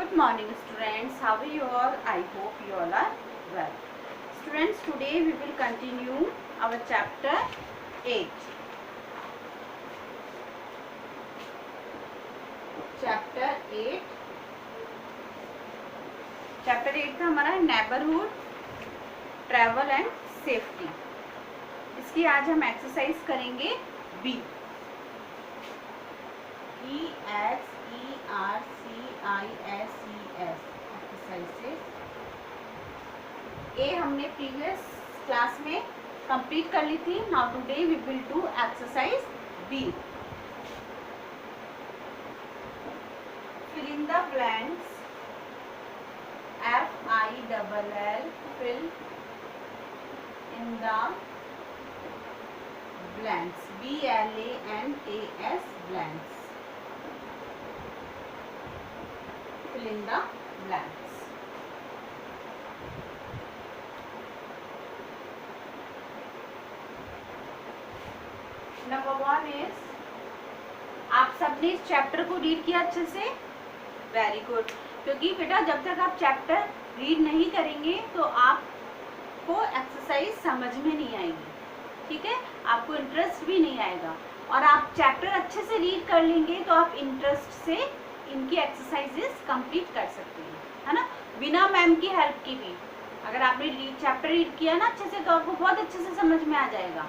Good morning students, how are you all? I hope you all are well. Students, today we will continue our chapter 8. Chapter 8 था हमारा neighbourhood travel and safety. इसकी आज हम exercise करेंगे B. EXERCISES exercises. ए हमने previous class में complete कर ली थी. Now today we will do exercise B. fill in the blanks. FILL fill in the blanks. BLANKS blanks. Fill in the blanks. Number 1 is, आप सबने इस chapter को read किया अच्छे से. Very good. क्योंकि बेटा जब तक आप चैप्टर रीड नहीं करेंगे तो आपको एक्सरसाइज समझ में नहीं आएगी. ठीक है, आपको इंटरेस्ट भी नहीं आएगा. और आप चैप्टर अच्छे से रीड कर लेंगे तो आप इंटरेस्ट से इनकी एक्सरसाइजेस कंप्लीट कर सकते हैं, है ना, बिना मैम की हेल्प की भी. अगर आपने चैप्टर रीड किया ना अच्छे से तो आपको बहुत अच्छे से समझ में आ जाएगा.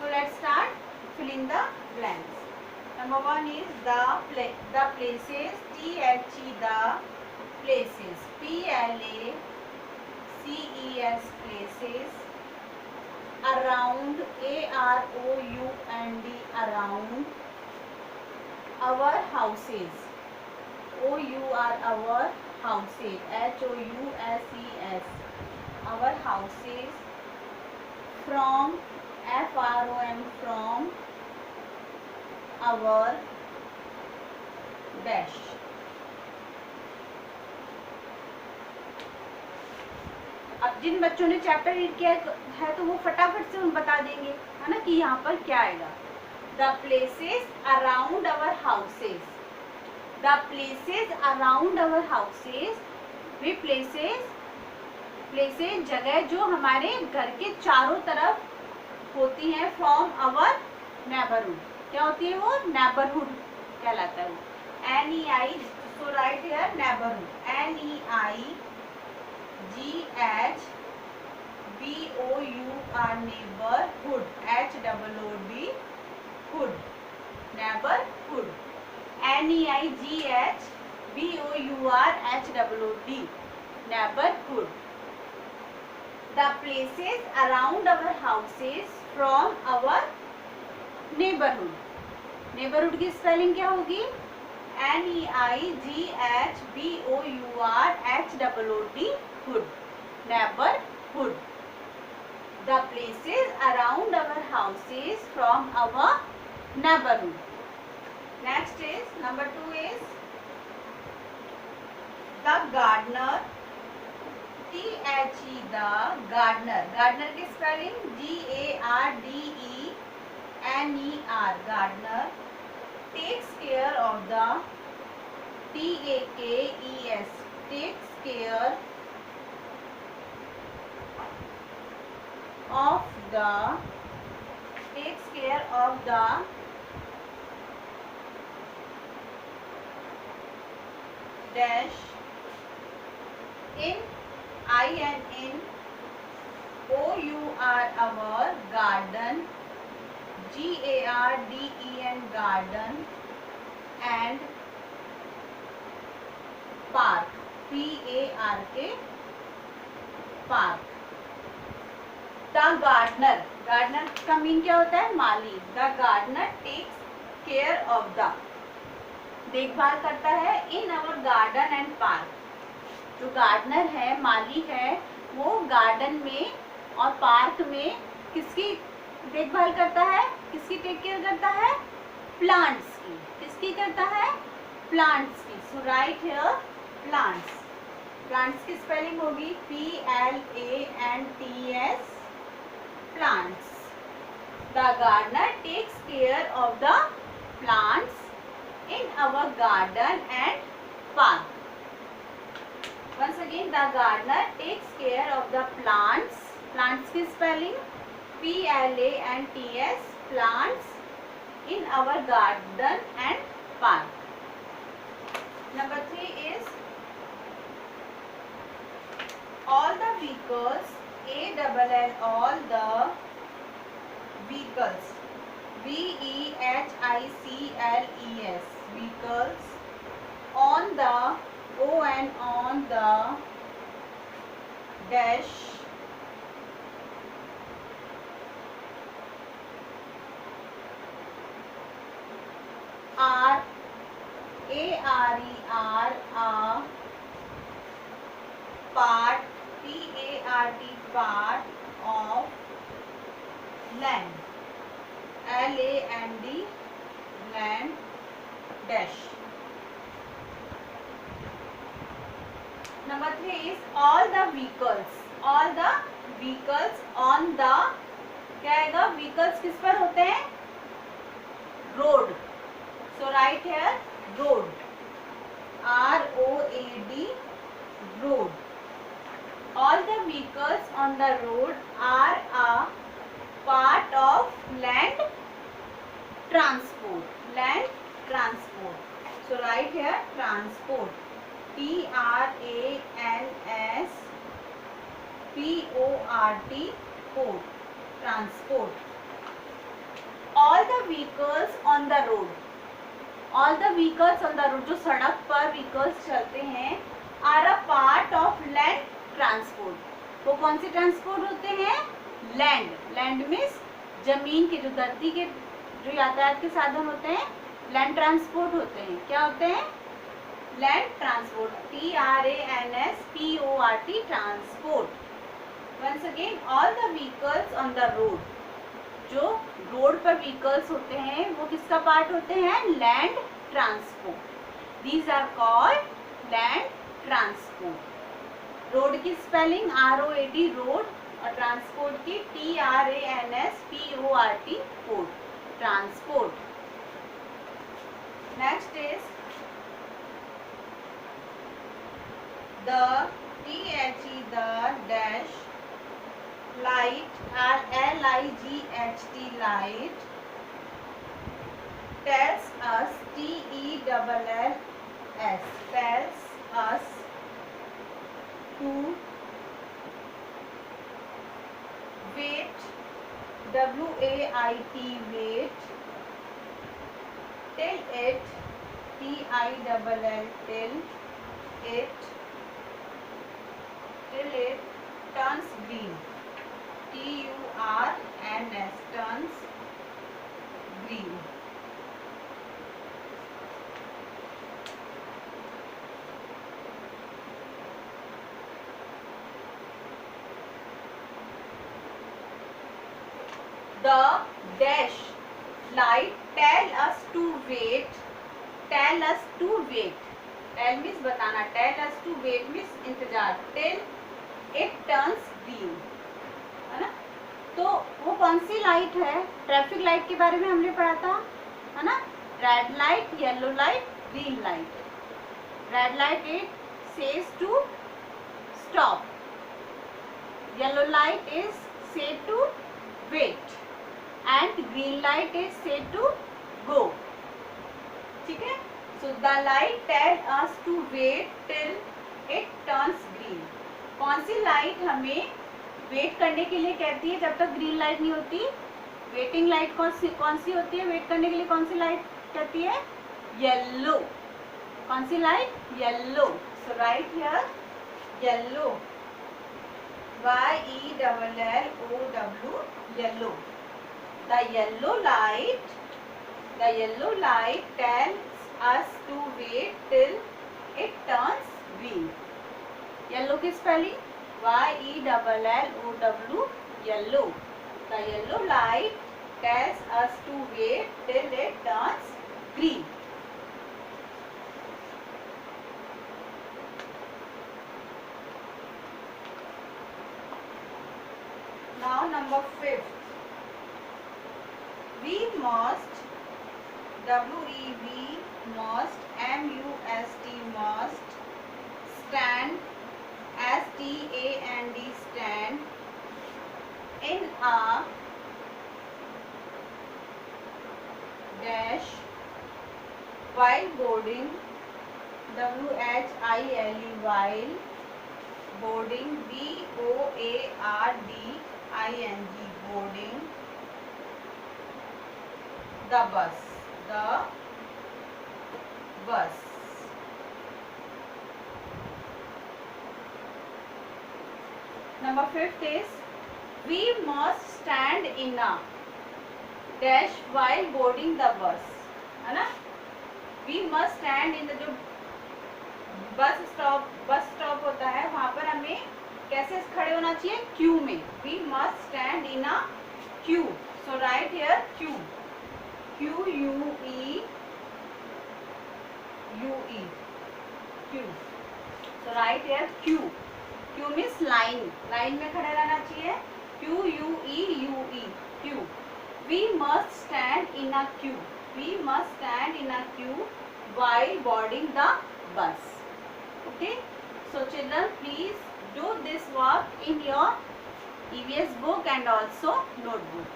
So let's start. Fill in the blanks. Number 1 is the places. THE the places. PLACES places. Around AROUND around. Our houses. OUR our houses. HOUSES our houses. From FROM from our dash. अब जिन बच्चों ने chapter read किया है तो वो फटाफट से हम बता देंगे, है ना, कि यहाँ पर क्या आएगा. The places around our houses. The places around our houses. Way places जगह जो हमारे घर के चारों तरफ होती हैं. From our neighbourhood. क्या होती है वो? नेबरहुड कहलाता है वो. NEI. So right here neighbourhood. NEIGHBOUR neighbourhood. HOOD hood. Neighbourhood. NEIGHBOUR neighbourhood. The places around our houses from our neighbourhood. Neighbourhood की स्पेलिंग क्या होगी? NEIGHBOURHOOD hood. Neighbourhood. The places around our houses from our neighbourhood. Next is number 2 is the gardener. THE the gardener. Gardener की spelling GARDENER. gardener takes care of the TAKES takes care of the dash in OUR our garden. GARDEN garden and park. PARK park. The gardener. Gardener का mean क्या होता है? माली. The gardener takes care of the. देखभाल करता है in our garden and park. जो gardener है, माली है, वो गार्डन में और पार्क में किसकी देखभाल करता है? किसकी टेक केयर करता है? प्लांट्स की. किसकी करता है? प्लांट्स की. So right here plants. Plants की स्पेलिंग होगी PLANTS. Plants. The gardener takes care of the plants in our garden and park. Once again, the gardener takes care of the plants. Plants की spelling PLANTS, plants in our garden and park. Number 3 is all the vehicles, ALL, all the vehicles, VEHICLES, vehicles, on the on the dash are ARER a part PART part of land, LAND, land dash. Number 3 is all the vehicles on the, क्या आएगा, vehicles किस पर होते हैं, road. So write here road, ROAD, road. All the vehicles on the road are a part of land transport. So write here transport, TRANSPORT, transport. All the vehicles on the road, जो सड़क पर vehicles चलते हैं, are a part of land transport. वो कौन से transport होते हैं, लैंड मीन्स जमीन के, जो धरती के जो यातायात के साधन होते हैं लैंड ट्रांसपोर्ट होते हैं. क्या होते हैं, land transport, TRANSPORT, transport. Once again all the vehicles on the road, जो रोड पर व्हीकल्स होते हैं वो किसका पार्ट होते हैं, land transport. These are called land transport. Road की स्पेलिंग ROAD, रोड, और ट्रांसपोर्ट की TRANSPORT, port, transport. Next is the the dash light, LIGHT, light, tells us, TELLS, tells us to wait, WAIT, wait, till it, TILL, till it turns green, TURNS, turns green. The dash light tell us to wait, tell means बताना, tell us to wait means इंतजार, till it turns green, है ना. तो वो कौन सी light है, traffic light के बारे में हमने पढ़ा था, है ना. Red light, yellow light, green light. Red light it says to stop, yellow light is said to wait, and green light is said to go. ठीक है. So the light tell us to wait till it turns green. कौन सी light हमें wait करने के लिए कहती है जब तक ग्रीन लाइट नहीं होती, वेटिंग लाइट कौन सी होती है, वेट करने के लिए कौन सी लाइट कहती है, येलो. कौन सी light, yellow. So write here yellow, YELLOW, yellow. The yellow light tells us to wait till it turns green. Yellow की spelling YELLOW, yellow. The yellow light tells us to wait till it turns green. Now number 5. We must, WEV, must, MUST, must, stand STAND, stand in a dash while boarding, WHILE, while boarding, BOARDING, boarding the bus, bus. Number 5 is we must stand in a dash while boarding the bus, है ना. We must stand in the, जो bus stop होता है वहां पर हमें कैसे खड़े होना चाहिए, क्यू में. We must stand in a queue. So write here queue, QUE, queue. So write here queue. Q means line में खड़े रहना चाहिए. QUE, queue. We must stand in a queue while boarding the bus. Okay, so children, please do this work in your EVS book and also notebook.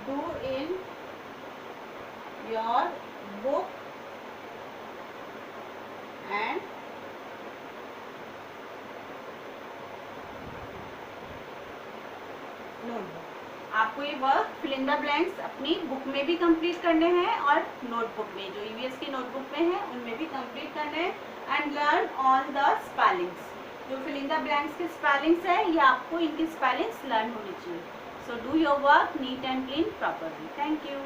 Do in your book and notebook. आपको ये work fill in the blanks अपनी book में भी complete करने हैं और notebook में, जो ईवीएस की नोटबुक में है उनमें भी कंप्लीट करने हैं. And learn all the spellings. जो फिल इन द ब्लैंक्स की स्पेलिंग्स है ये आपको इनकी स्पेलिंग्स लर्न होनी चाहिए. So do your work neat and clean properly. Thank you.